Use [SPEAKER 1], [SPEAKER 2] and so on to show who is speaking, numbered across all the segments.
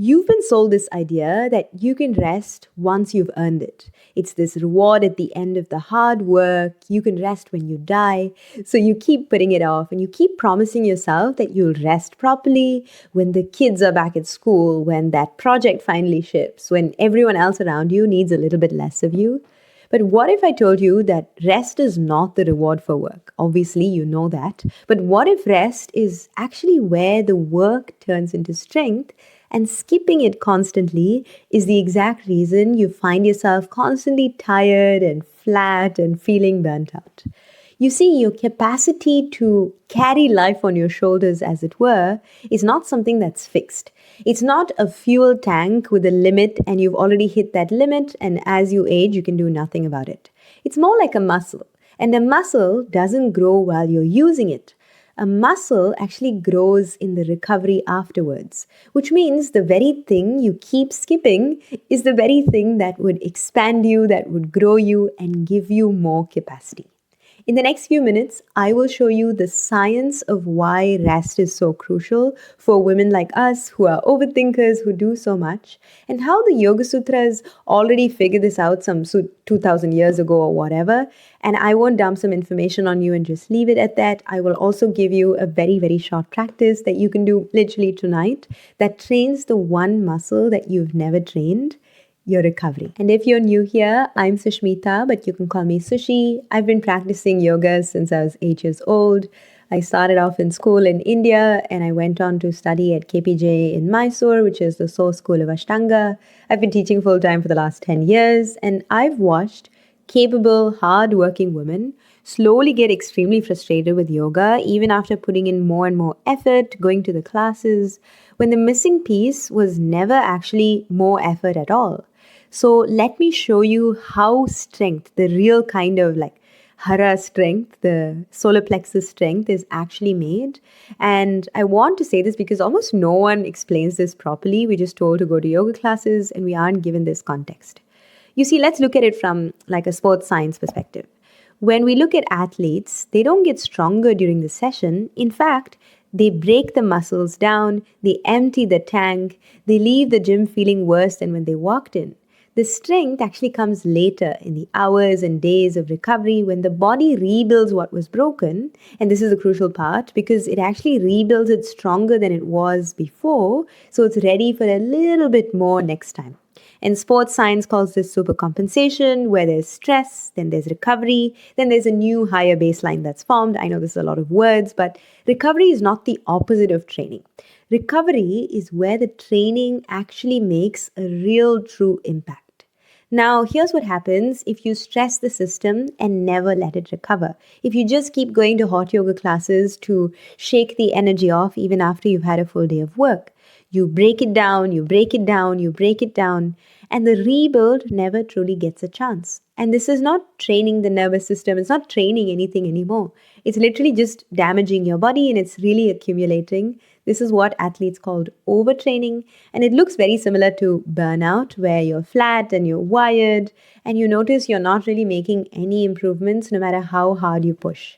[SPEAKER 1] You've been sold this idea that you can rest once you've earned it. It's this reward at the end of the hard work. You can rest when you die. So you keep putting it off and you keep promising yourself that you'll rest properly when the kids are back at school, when that project finally ships, when everyone else around you needs a little bit less of you. But what if I told you that rest is not the reward for work? Obviously, you know that. But what if rest is actually where the work turns into strength, and skipping it constantly is the exact reason you find yourself constantly tired and flat and feeling burnt out? You see, your capacity to carry life on your shoulders, as it were, is not something that's fixed. It's not a fuel tank with a limit and you've already hit that limit, and as you age, you can do nothing about it. It's more like a muscle, and a muscle doesn't grow while you're using it. A muscle actually grows in the recovery afterwards, which means the very thing you keep skipping is the very thing that would expand you, that would grow you, and give you more capacity. In the next few minutes, I will show you the science of why rest is so crucial for women like us who are overthinkers, who do so much, and how the Yoga Sutras already figured this out some 2,000 years ago or whatever. And I won't dump some information on you and just leave it at that. I will also give you a very, very short practice that you can do literally tonight that trains the one muscle that you've never trained: your recovery. And if you're new here, I'm Sushmita, but you can call me Sushi. I've been practicing yoga since I was 8 years old. I started off in school in India and I went on to study at KPJ in Mysore, which is the source school of Ashtanga. I've been teaching full time for the last 10 years, and I've watched capable, hard-working women slowly get extremely frustrated with yoga, even after putting in more and more effort, going to the classes, when the missing piece was never actually more effort at all. So let me show you how strength, the real kind of like hara strength, the solar plexus strength, is actually made. And I want to say this because almost no one explains this properly. We're just told to go to yoga classes and we aren't given this context. You see, let's look at it from like a sports science perspective. When we look at athletes, they don't get stronger during the session. In fact, they break the muscles down, they empty the tank, they leave the gym feeling worse than when they walked in. The strength actually comes later in the hours and days of recovery when the body rebuilds what was broken. And this is the crucial part because it actually rebuilds it stronger than it was before. So it's ready for a little bit more next time. And sports science calls this supercompensation, where there's stress, then there's recovery, then there's a new higher baseline that's formed. I know this is a lot of words, but recovery is not the opposite of training. Recovery is where the training actually makes a real true impact. Now, here's what happens if you stress the system and never let it recover. If you just keep going to hot yoga classes to shake the energy off even after you've had a full day of work. You break it down, you break it down, you break it down, and the rebuild never truly gets a chance. And this is not training the nervous system. It's not training anything anymore. It's literally just damaging your body and it's really accumulating. This is what athletes called overtraining. And it looks very similar to burnout, where you're flat and you're wired and you notice you're not really making any improvements no matter how hard you push.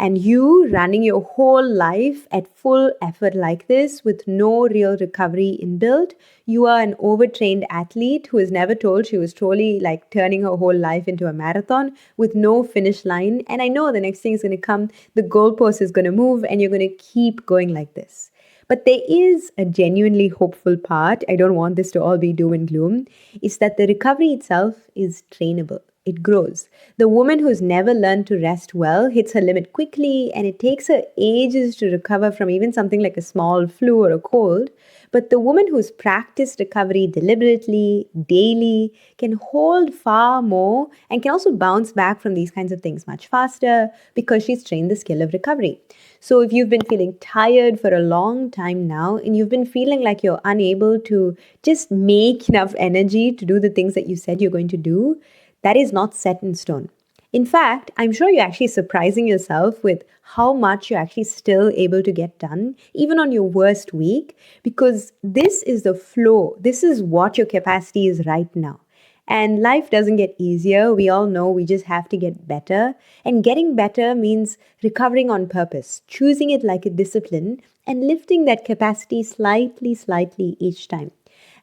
[SPEAKER 1] And you running your whole life at full effort like this with no real recovery inbuilt, you are an overtrained athlete who is never told she was truly like turning her whole life into a marathon with no finish line. And I know the next thing is going to come, the goalpost is going to move and you're going to keep going like this. But there is a genuinely hopeful part. I don't want this to all be doom and gloom. Is that the recovery itself is trainable. It grows. The woman who's never learned to rest well hits her limit quickly, and it takes her ages to recover from even something like a small flu or a cold. But the woman who's practiced recovery deliberately, daily, can hold far more and can also bounce back from these kinds of things much faster because she's trained the skill of recovery. So if you've been feeling tired for a long time now and you've been feeling like you're unable to just make enough energy to do the things that you said you're going to do, that is not set in stone. In fact, I'm sure you're actually surprising yourself with how much you're actually still able to get done, even on your worst week, because this is the flow. This is what your capacity is right now. And life doesn't get easier. We all know we just have to get better. And getting better means recovering on purpose, choosing it like a discipline, and lifting that capacity slightly each time.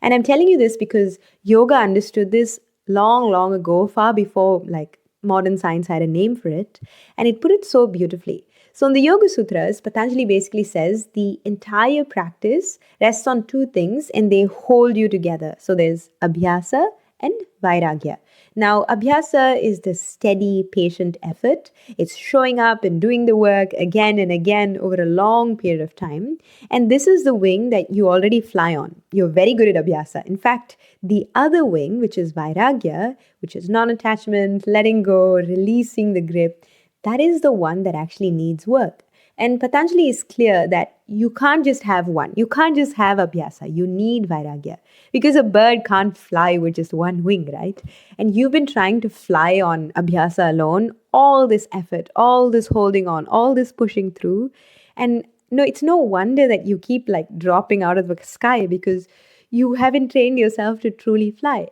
[SPEAKER 1] And I'm telling you this because yoga understood this long, long ago, far before like modern science had a name for it. And it put it so beautifully. So in the Yoga Sutras, Patanjali basically says the entire practice rests on two things and they hold you together. So there's abhyasa and vairagya. Now, abhyasa is the steady, patient effort. It's showing up and doing the work again and again over a long period of time. And this is the wing that you already fly on. You're very good at abhyasa. In fact, the other wing, which is vairagya, which is non-attachment, letting go, releasing the grip, that is the one that actually needs work. And Patanjali is clear that you can't just have one. You can't just have abhyasa. You need vairagya. Because a bird can't fly with just one wing, right? And you've been trying to fly on abhyasa alone, all this effort, all this holding on, all this pushing through. And no, it's no wonder that you keep like dropping out of the sky because you haven't trained yourself to truly fly.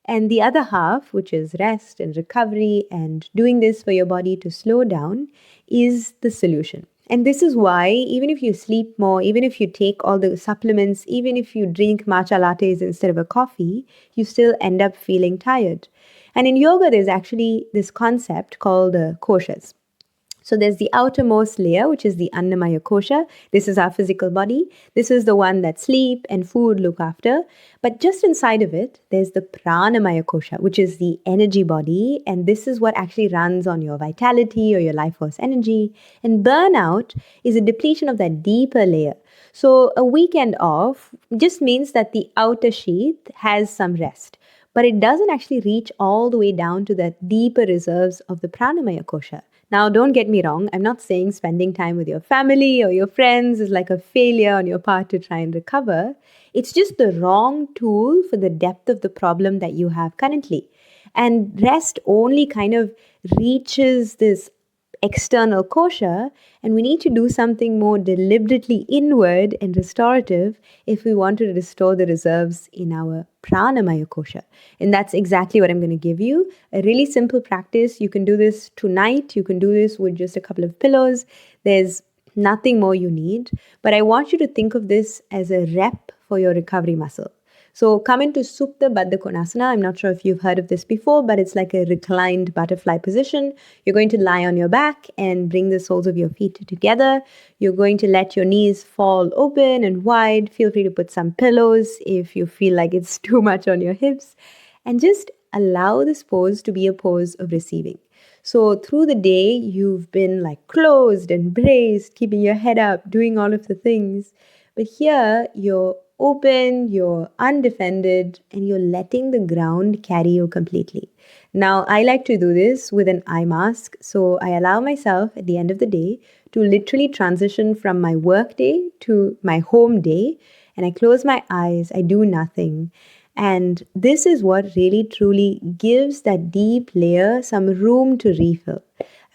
[SPEAKER 1] And the other half, which is rest and recovery and doing this for your body to slow down, is the solution. And this is why even if you sleep more, even if you take all the supplements, even if you drink matcha lattes instead of a coffee, you still end up feeling tired. And in yoga, there's actually this concept called koshas. So there's the outermost layer, which is the Annamaya kosha. This is our physical body. This is the one that sleep and food look after. But just inside of it, there's the Pranamaya kosha, which is the energy body. And this is what actually runs on your vitality or your life force energy. And burnout is a depletion of that deeper layer. So a weekend off just means that the outer sheath has some rest. But it doesn't actually reach all the way down to the deeper reserves of the Pranamaya kosha. Now, don't get me wrong. I'm not saying spending time with your family or your friends is like a failure on your part to try and recover. It's just the wrong tool for the depth of the problem that you have currently. And rest only kind of reaches this external kosha, and we need to do something more deliberately inward and restorative if we want to restore the reserves in our pranamaya kosha. And that's exactly what I'm going to give you. A really simple practice. You can do this tonight. You can do this with just a couple of pillows. There's nothing more you need. But I want you to think of this as a rep for your recovery muscle. So come into supta baddha konasana. I'm not sure if you've heard of this before, but it's like a reclined butterfly position. You're going to lie on your back and bring the soles of your feet together. You're going to let your knees fall open and wide. Feel free to put some pillows if you feel like it's too much on your hips. And just allow this pose to be a pose of receiving. So through the day, you've been like closed and braced, keeping your head up, doing all of the things. But here, you're open, you're undefended, and you're letting the ground carry you completely. Now, I like to do this with an eye mask. So I allow myself at the end of the day to literally transition from my work day to my home day. And I close my eyes, I do nothing. And this is what really truly gives that deep layer some room to refill.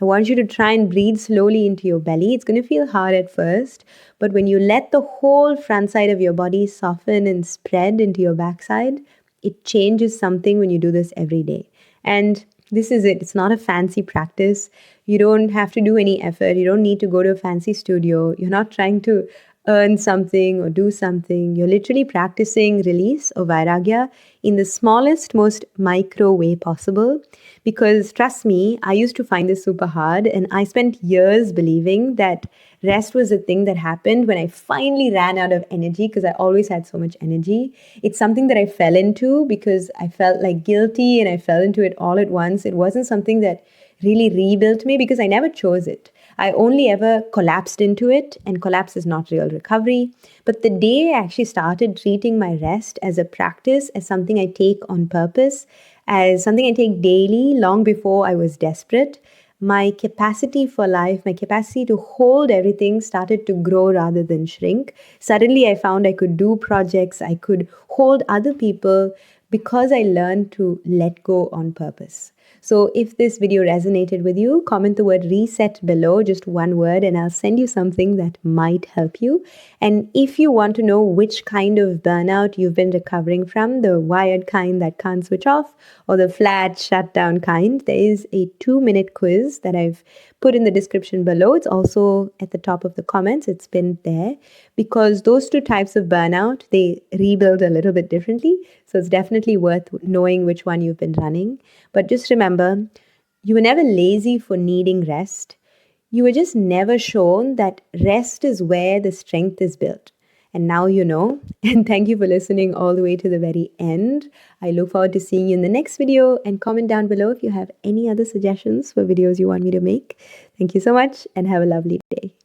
[SPEAKER 1] I want you to try and breathe slowly into your belly. It's going to feel hard at first, but when you let the whole front side of your body soften and spread into your backside, it changes something when you do this every day. And this is it. It's not a fancy practice. You don't have to do any effort. You don't need to go to a fancy studio. You're not trying to earn something or do something. You're literally practicing release or vairagya in the smallest, most micro way possible. Because trust me, I used to find this super hard, and I spent years believing that rest was the thing that happened when I finally ran out of energy, because I always had so much energy. It's something that I fell into because I felt like guilty and I fell into it all at once. It wasn't something that really rebuilt me because I never chose it. I only ever collapsed into it, and collapse is not real recovery. But the day I actually started treating my rest as a practice, as something I take on purpose, as something I take daily, long before I was desperate, my capacity for life, my capacity to hold everything started to grow rather than shrink. Suddenly I found I could do projects, I could hold other people because I learned to let go on purpose. So if this video resonated with you, comment the word reset below, just one word, and I'll send you something that might help you. And if you want to know which kind of burnout you've been recovering from, the wired kind that can't switch off or the flat shutdown kind, there is a 2-minute quiz that I've put in the description below. It's also at the top of the comments. It's pinned there, because those two types of burnout, they rebuild a little bit differently. So it's definitely worth knowing which one you've been running. But just remember, you were never lazy for needing rest. You were just never shown that rest is where the strength is built. And now you know. And thank you for listening all the way to the very end. I look forward to seeing you in the next video, and comment down below if you have any other suggestions for videos you want me to make. Thank you so much and have a lovely day.